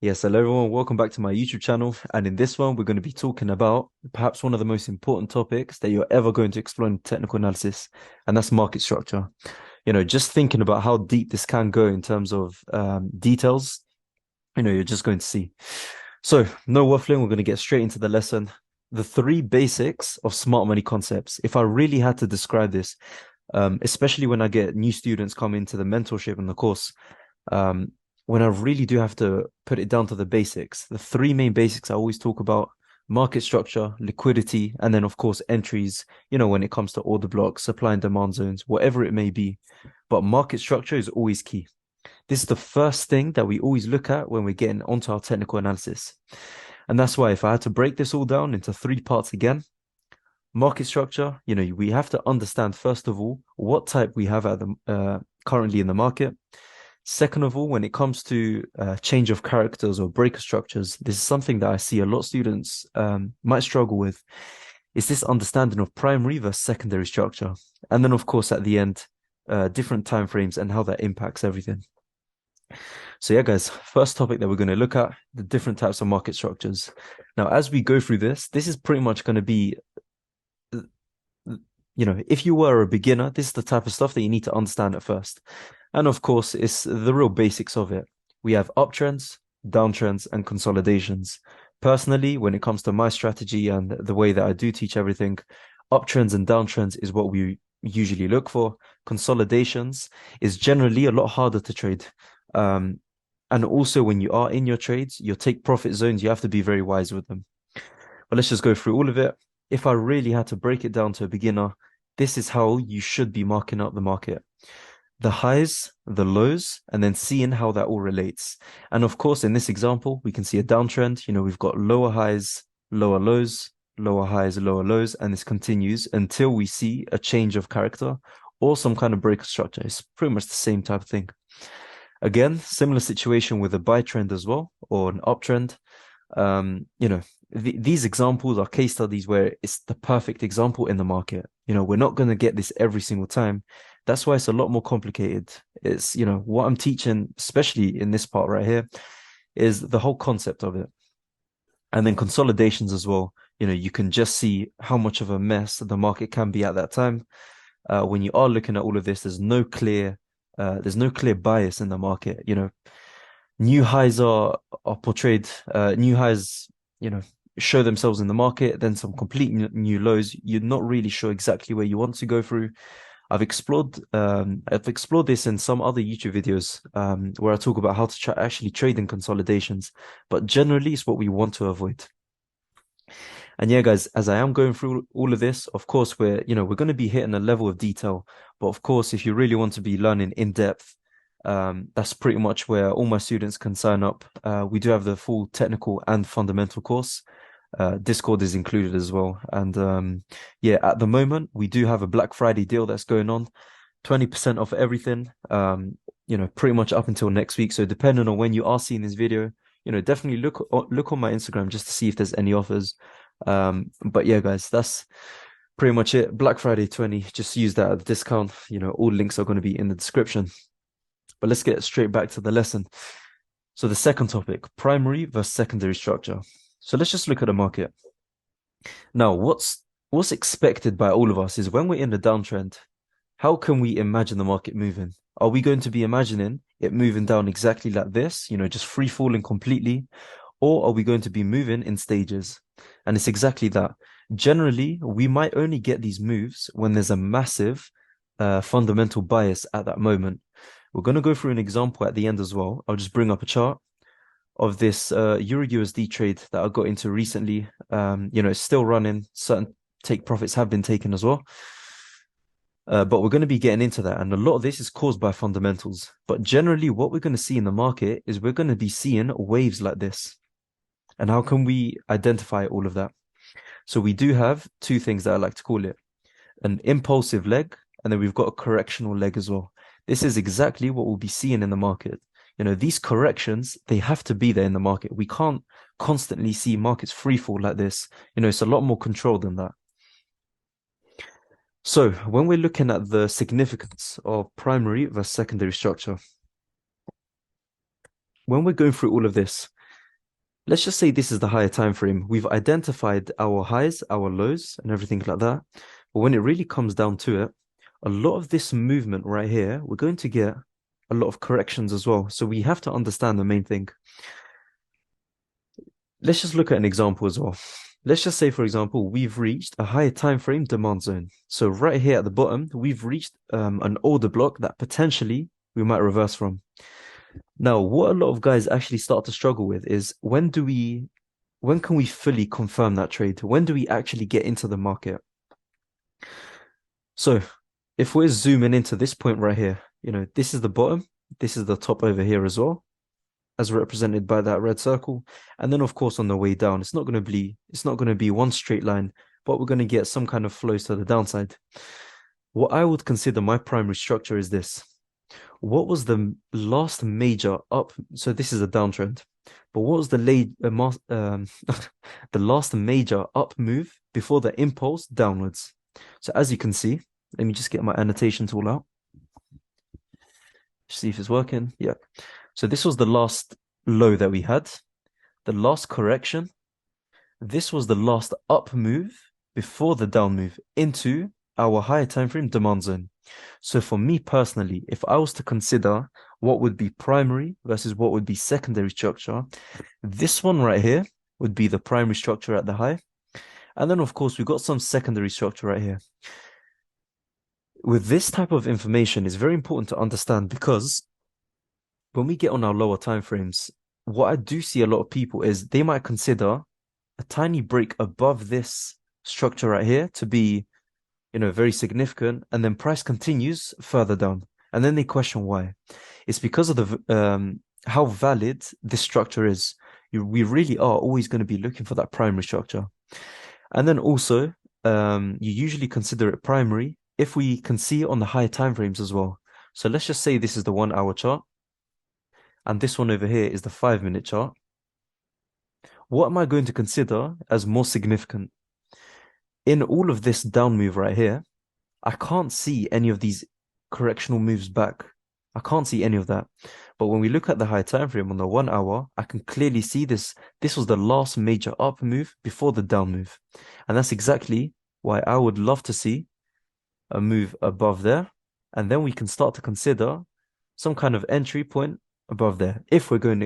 Yes, hello everyone, welcome back to my YouTube channel. And in this one, we're going to be talking about perhaps one of the most important topics that you're ever going to explore in technical analysis, and that's market structure. Just thinking about how deep this can go in terms of details, you're just going to see. So, no waffling, we're going to get straight into the lesson. The three basics of smart money concepts. If I really had to describe this, especially when I get new students come into the mentorship and the course, um, when I really do have to put it down to the basics, the three main basics I always talk about: market structure, liquidity, and then of course entries, when it comes to order blocks, supply and demand zones, whatever it may be. But market structure is always key. This is the first thing that we always look at when we're getting onto our technical analysis. And that's why if I had to break this all down into three parts again, market structure, we have to understand first of all what type we have at the currently in the market. Second of all, when it comes to change of characters or breaker structures, this is something that I see a lot of students might struggle with. Is this understanding of primary versus secondary structure? And then, of course, at the end, different time frames and how that impacts everything. So yeah, guys, first topic that we're going to look at, the different types of market structures. Now, as we go through this is pretty much going to be, if you were a beginner, this is the type of stuff that you need to understand at first. And of course, it's the real basics of it. We have uptrends, downtrends, and consolidations. Personally, when it comes to my strategy and the way that I do teach everything, uptrends and downtrends is what we usually look for. Consolidations is generally a lot harder to trade. And also when you are in your trades, your take profit zones, you have to be very wise with them. But let's just go through all of it. If I really had to break it down to a beginner, this is how you should be marking up the market: the highs, the lows, and then seeing how that all relates. And of course, in this example, we can see a downtrend. We've got lower highs, lower lows, lower highs, lower lows, and this continues until we see a change of character or some kind of breaker structure. It's pretty much the same type of thing. Again, similar situation with a buy trend as well, or an uptrend. These examples are case studies where it's the perfect example in the market. We're not going to get this every single time. That's why it's a lot more complicated. It's, what I'm teaching, especially in this part right here, is the whole concept of it. And then consolidations as well. You can just see how much of a mess the market can be at that time. When you are looking at all of this, there's no clear bias in the market. New highs are portrayed, new highs, show themselves in the market, then some complete new lows. You're not really sure exactly where you want to go through. I've explored this in some other YouTube videos where I talk about how to actually trade in consolidations, but generally it's what we want to avoid. And yeah, guys, as I am going through all of this, of course, we're going to be hitting a level of detail. But of course, if you really want to be learning in depth, that's pretty much where all my students can sign up. We do have the full technical and fundamental course. Discord is included as well. And yeah, at the moment, we do have a Black Friday deal that's going on, 20% off everything, pretty much up until next week. So depending on when you are seeing this video, definitely look on my Instagram just to see if there's any offers. But yeah, guys, that's pretty much it. Black Friday 20, just use that at the discount. All links are going to be in the description. But let's get straight back to the lesson. So the second topic, primary versus secondary structure. So let's just look at the market. Now, what's expected by all of us is when we're in the downtrend, how can we imagine the market moving? Are we going to be imagining it moving down exactly like this, just free falling completely? Or are we going to be moving in stages? And it's exactly that. Generally, we might only get these moves when there's a massive fundamental bias at that moment. We're going to go through an example at the end as well. I'll just bring up a chart of this Euro USD trade that I got into recently. It's still running. Certain take profits have been taken as well. But we're going to be getting into that. And a lot of this is caused by fundamentals. But generally, what we're going to see in the market is we're going to be seeing waves like this. And how can we identify all of that? So we do have two things that I like to call it: an impulsive leg, and then we've got a correctional leg as well. This is exactly what we'll be seeing in the market. These corrections, they have to be there in the market. We can't constantly see markets free fall like this. It's a lot more controlled than that. So when we're looking at the significance of primary versus secondary structure, when we're going through all of this, let's just say this is the higher time frame. We've identified our highs, our lows, and everything like that. But when it really comes down to it, a lot of this movement right here, we're going to get a lot of corrections as well. So we have to understand the main thing. Let's just look at an example as well. Let's just say, for example, we've reached a higher time frame demand zone. So right here at the bottom, we've reached an order block that potentially we might reverse from. Now, what a lot of guys actually start to struggle with is when can we fully confirm that trade? When do we actually get into the market? So if we're zooming into this point right here, this is the bottom, this is the top over here as well, as represented by that red circle. And then of course on the way down, it's not going to be one straight line, but we're going to get some kind of flows to the downside. What I would consider my primary structure is this. What was the last major up? So this is a downtrend, but what was the last major up move before the impulse downwards? So as you can see, let me just get my annotation tool out. See if it's working. Yeah. So this was the last low that we had, the last correction. This was the last up move before the down move into our higher time frame demand zone. So for me personally, if I was to consider what would be primary versus what would be secondary structure, this one right here would be the primary structure at the high. And then of course, we've got some secondary structure right here. With this type of information, it's very important to understand because when we get on our lower time frames, what I do see a lot of people is they might consider a tiny break above this structure right here to be, very significant, and then price continues further down. And then they question why. It's because of the how valid this structure is. We really are always going to be looking for that primary structure. And then also, you usually consider it primary if we can see it on the higher time frames as well. So let's just say this is the 1 hour chart. And this one over here is the 5-minute chart. What am I going to consider as more significant? In all of this down move right here, I can't see any of these correctional moves back. I can't see any of that. But when we look at the high time frame on the 1 hour, I can clearly see this. This was the last major up move before the down move. And that's exactly why I would love to see a move above there. And then we can start to consider some kind of entry point above there if we're going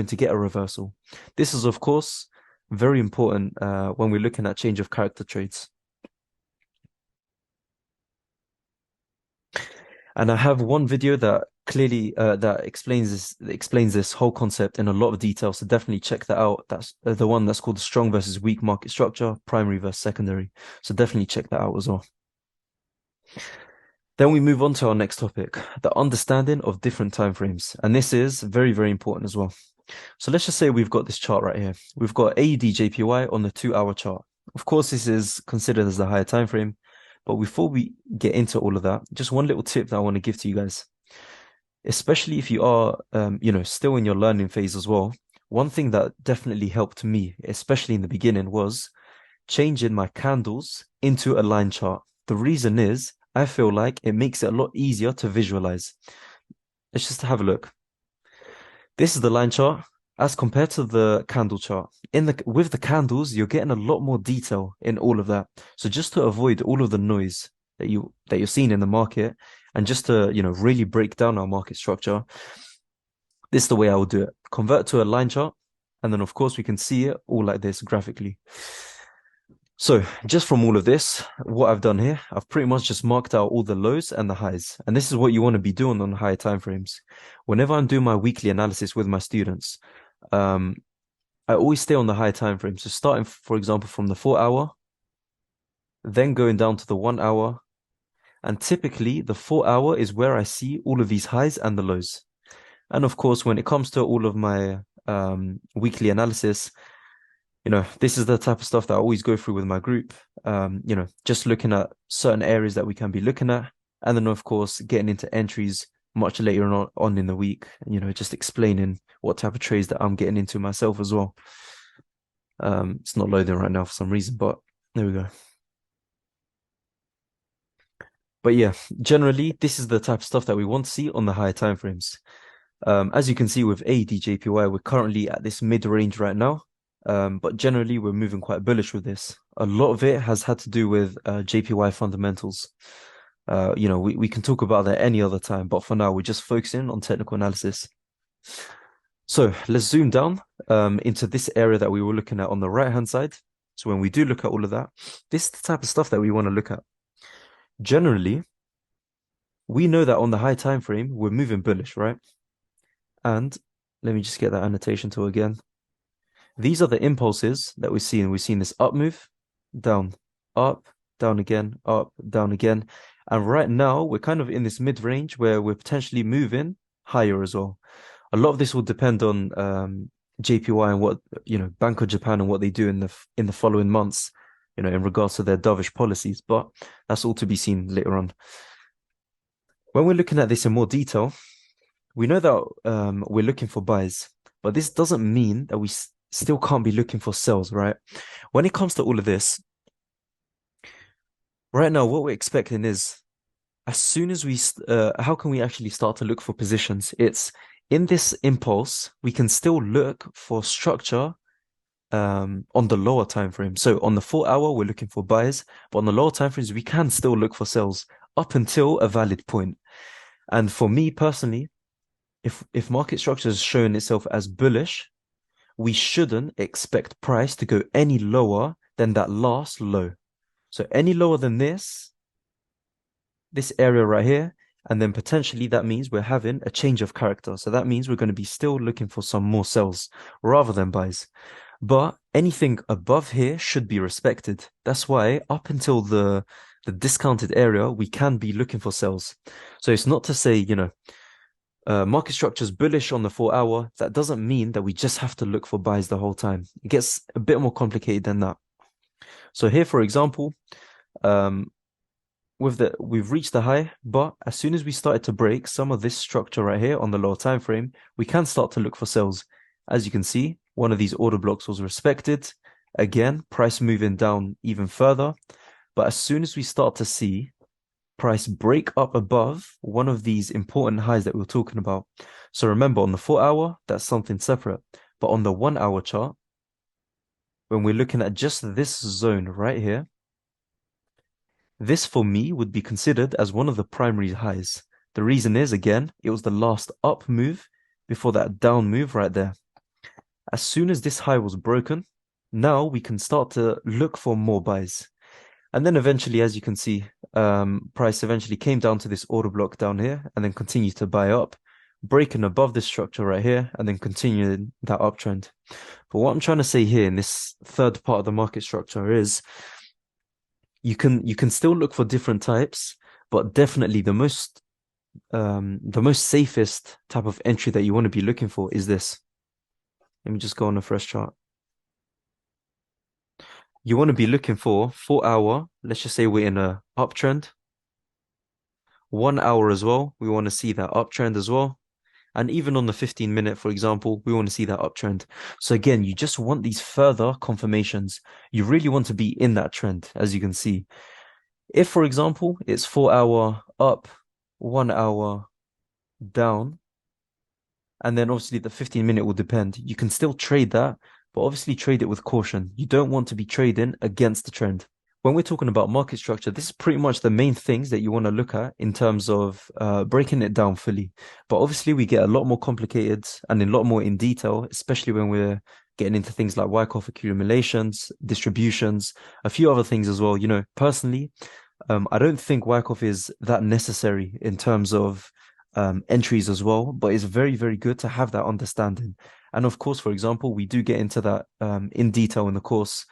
to get a reversal. This is of course very important when we're looking at change of character trades. And I have one video that clearly that explains this whole concept in a lot of detail. So definitely check that out. That's the one that's called the strong versus weak market structure, primary versus secondary. So definitely check that out as well. Then we move on to our next topic, the understanding of different time frames. And this is very, very important as well. So let's just say we've got this chart right here. We've got AED/JPY on the 2-hour chart. Of course, this is considered as the higher time frame. But before we get into all of that, just one little tip that I want to give to you guys, especially if you are, still in your learning phase as well. One thing that definitely helped me, especially in the beginning, was changing my candles into a line chart. The reason is I feel like it makes it a lot easier to visualize. Let's just have a look. This is the line chart as compared to the candle chart. With the candles, you're getting a lot more detail in all of that. So just to avoid all of the noise that you're seeing in the market, and just to really break down our market structure, this is the way I would do it. Convert to a line chart, and then of course we can see it all like this graphically. So just from all of this, what I've done here, I've pretty much just marked out all the lows and the highs. And this is what you want to be doing on higher time frames. Whenever I'm doing my weekly analysis with my students, I always stay on the higher time frame. So starting, for example, from the 4-hour, then going down to the 1 hour. And typically the 4-hour is where I see all of these highs and the lows. And of course, when it comes to all of my weekly analysis, this is the type of stuff that I always go through with my group. Just looking at certain areas that we can be looking at. And then, of course, getting into entries much later on in the week, just explaining what type of trades that I'm getting into myself as well. It's not loading right now for some reason, but there we go. But yeah, generally, this is the type of stuff that we want to see on the higher time frames. As you can see with AED/JPY, we're currently at this mid-range right now. But generally, we're moving quite bullish with this. A lot of it has had to do with JPY fundamentals. We can talk about that any other time, but for now, we're just focusing on technical analysis. So let's zoom down into this area that we were looking at on the right-hand side. So when we do look at all of that, this is the type of stuff that we want to look at. Generally, we know that on the high time frame, we're moving bullish, right? And let me just get that annotation tool again. These are the impulses that we're seeing. We're seeing this up move, down, up, down again, up, down again. And right now, we're kind of in this mid-range where we're potentially moving higher as well. A lot of this will depend on JPY and what, Bank of Japan and what they do in the following months, in regards to their dovish policies. But that's all to be seen later on. When we're looking at this in more detail, we know that we're looking for buys, but this doesn't mean that we still can't be looking for sells, right? When it comes to all of this, right now, what we're expecting is as soon as how can we actually start to look for positions? It's in this impulse, we can still look for structure on the lower time frame. So on the 4 hour, we're looking for buys, but on the lower time frames, we can still look for sells up until a valid point. And for me personally, if market structure is showing itself as bullish, we shouldn't expect price to go any lower than that last low. So any lower than this area right here, and then potentially that means we're having a change of character. So that means we're going to be still looking for some more sells rather than buys. But anything above here should be respected. That's why up until the discounted area, we can be looking for sells. So it's not to say, market structure is bullish on the 4 hour. That doesn't mean that we just have to look for buys the whole time. It gets a bit more complicated than that. So here, for example, we've reached the high, but as soon as we started to break some of this structure right here on the lower time frame, we can start to look for sells. As you can see, one of these order blocks was respected. Again, price moving down even further. But as soon as we start to see price break up above one of these important highs that we were talking about. So remember, on the 4 hour, that's something separate. But on the 1 hour chart, when we're looking at just this zone right here, this for me would be considered as one of the primary highs. The reason is, again, it was the last up move before that down move right there. As soon as this high was broken, now we can start to look for more buys. And then eventually, as you can see, price eventually came down to this order block down here and then continued to buy up, breaking above this structure right here and then continuing that uptrend. But what I'm trying to say here in this third part of the market structure is you can still look for different types, but definitely the most safest type of entry that you want to be looking for is this. Let me just go on a fresh chart. You want to be looking for 4 hour. Let's just say we're in a uptrend. 1 hour as well. We want to see that uptrend as well. And even on the 15-minute, for example, we want to see that uptrend. So again, you just want these further confirmations. You really want to be in that trend, as you can see. If, for example, it's 4 hour up, 1 hour down, and then obviously the 15-minute will depend. You can still trade that, but obviously trade it with caution. You don't want to be trading against the trend. When we're talking about market structure, this is pretty much the main things that you want to look at in terms of breaking it down fully. But obviously we get a lot more complicated and a lot more in detail, especially when we're getting into things like Wyckoff accumulations, distributions, a few other things as well. Personally, I don't think Wyckoff is that necessary in terms of entries as well, but it's very, very good to have that understanding. And of course, for example, we do get into that in detail in the course.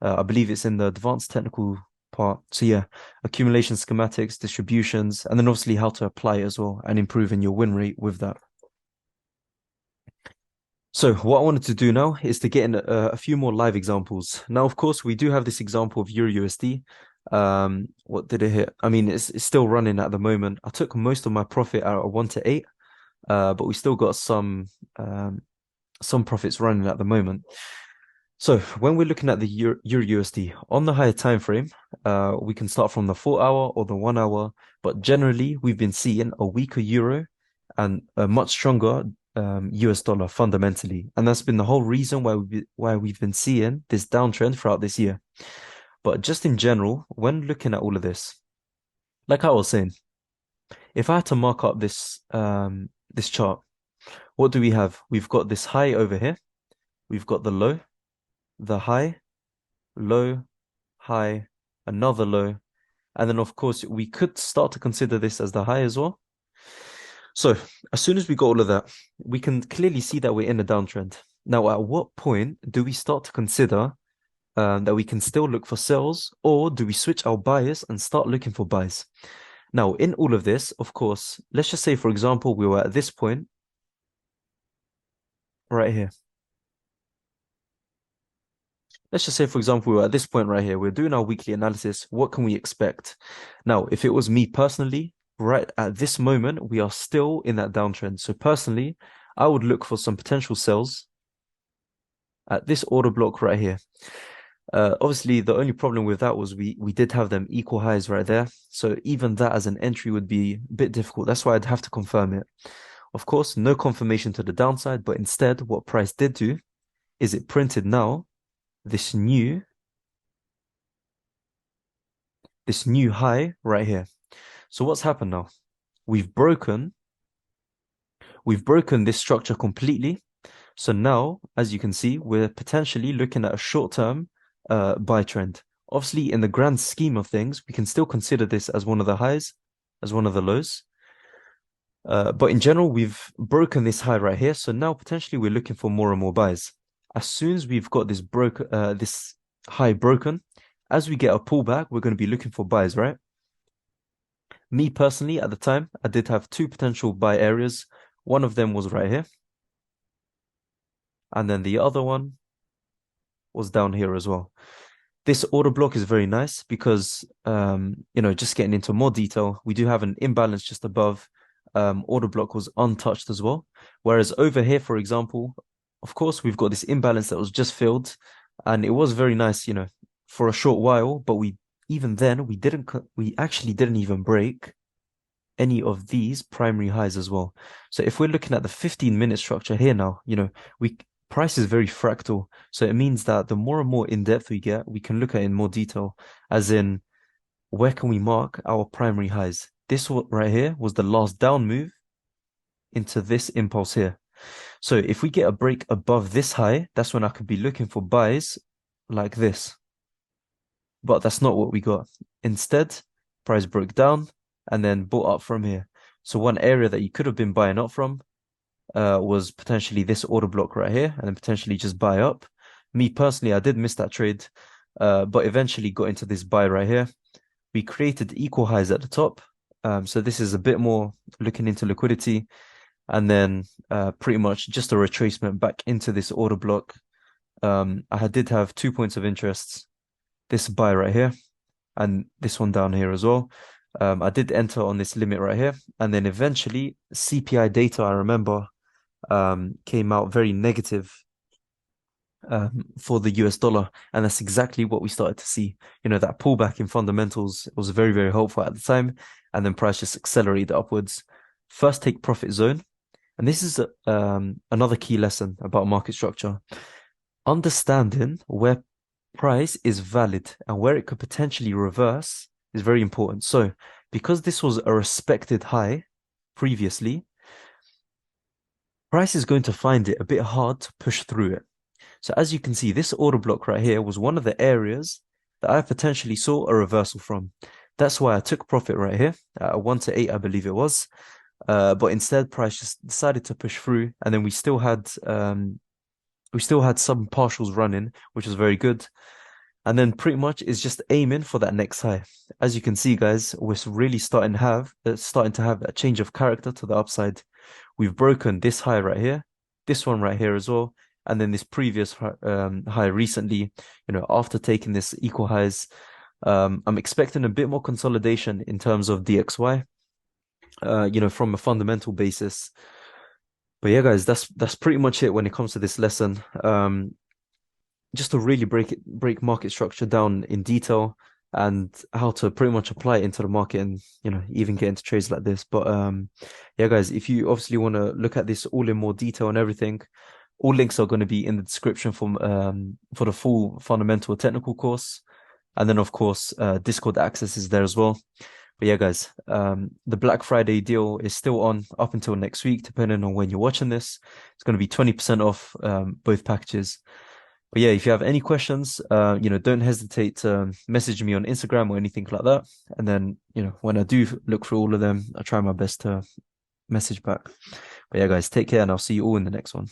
I believe it's in the advanced technical part. So yeah, accumulation schematics, distributions, and then obviously how to apply it as well and improving your win rate with that. So what I wanted to do now is to get in a few more live examples. Now, of course, we do have this example of Euro USD. What did it hit? I mean, it's still running at the moment. I took most of my profit out of 1 to 8, but we still got some profits running at the moment. So when we're looking at the Euro USD on the higher time frame, we can start from the 4 hour or the 1 hour, but generally we've been seeing a weaker euro and a much stronger US dollar fundamentally. And that's been the whole reason why we've been seeing this downtrend throughout this year. But just in general, when looking at all of this, like I was saying, if I had to mark up this chart, what do we have? We've got this high over here. We've got the low, the high, low, high, another low. And then of course we could start to consider this as the high as well. So as soon as we got all of that, we can clearly see that we're in a downtrend. Now, at what point do we start to consider that we can still look for sells, or do we switch our bias and start looking for buys? Now, in all of this, of course, let's just say, for example, we were at this point right here. Let's just say, for example, we were at this point right here. We're doing our weekly analysis. What can we expect? Now, if it was me personally, right at this moment, we are still in that downtrend. So personally, I would look for some potential sells at this order block right here. Obviously, the only problem with that was we did have them equal highs right there. So even that as an entry would be a bit difficult. That's why I'd have to confirm it. Of course, no confirmation to the downside, but instead what price did do is it printed now this new high right here. So what's happened now? We've broken this structure completely. So now, as you can see, we're potentially looking at a short-term buy trend. Obviously, in the grand scheme of things, we can still consider this as one of the highs, as one of the lows. But in general, we've broken this high right here. So now potentially we're looking for more and more buys. As soon as we've got this high broken, as we get a pullback, we're going to be looking for buys, right? Me personally, at the time, I did have two potential buy areas. One of them was right here. And then the other one was down here as well. This order block is very nice because, just getting into more detail, we do have an imbalance just above. Order block was untouched as well. Whereas over here, for example, of course, we've got this imbalance that was just filled, and it was very nice, for a short while. But we actually didn't even break any of these primary highs as well. So if we're looking at the 15-minute structure here now, price is very fractal. So it means that the more and more in depth we get, we can look at it in more detail, as in where can we mark our primary highs? This one right here was the last down move into this impulse here. So if we get a break above this high, that's when I could be looking for buys like this. But that's not what we got. Instead, price broke down and then bought up from here. So one area that you could have been buying up from was potentially this order block right here, and then potentially just buy up. Me personally, I did miss that trade, but eventually got into this buy right here. We created equal highs at the top. So this is a bit more looking into liquidity, and then pretty much just a retracement back into this order block. I did have 2 points of interest, this buy right here and this one down here as well. I did enter on this limit right here, and then eventually CPI data, I remember, came out very negative for the US dollar, and that's exactly what we started to see. That pullback in fundamentals was very, very helpful at the time, and then price just accelerated upwards. First take profit zone, and this is another key lesson about market structure. Understanding where price is valid and where it could potentially reverse is very important. So because this was a respected high previously, price is going to find it a bit hard to push through it. So as you can see, this order block right here was one of the areas that I potentially saw a reversal from. That's why I took profit right here at 1 to 8, I believe it was. But instead, price just decided to push through, and then we still had some partials running, which was very good. And then pretty much is just aiming for that next high. As you can see, guys, we're really starting to have a change of character to the upside. We've broken this high right here, this one right here as well, and then this previous high recently, after taking this equal highs. I'm expecting a bit more consolidation in terms of DXY, from a fundamental basis. But yeah, guys, that's pretty much it when it comes to this lesson. Just to really break market structure down in detail. and how to pretty much apply it into the market and even get into trades like this. But yeah, guys, if you obviously want to look at this all in more detail and everything, all links are going to be in the description for the full fundamental technical course. And then of course Discord access is there as well. But yeah, guys, the Black Friday deal is still on up until next week, depending on when you're watching this. It's going to be 20% off both packages. But yeah, if you have any questions, don't hesitate to message me on Instagram or anything like that. And then, when I do look through all of them, I try my best to message back. But yeah, guys, take care and I'll see you all in the next one.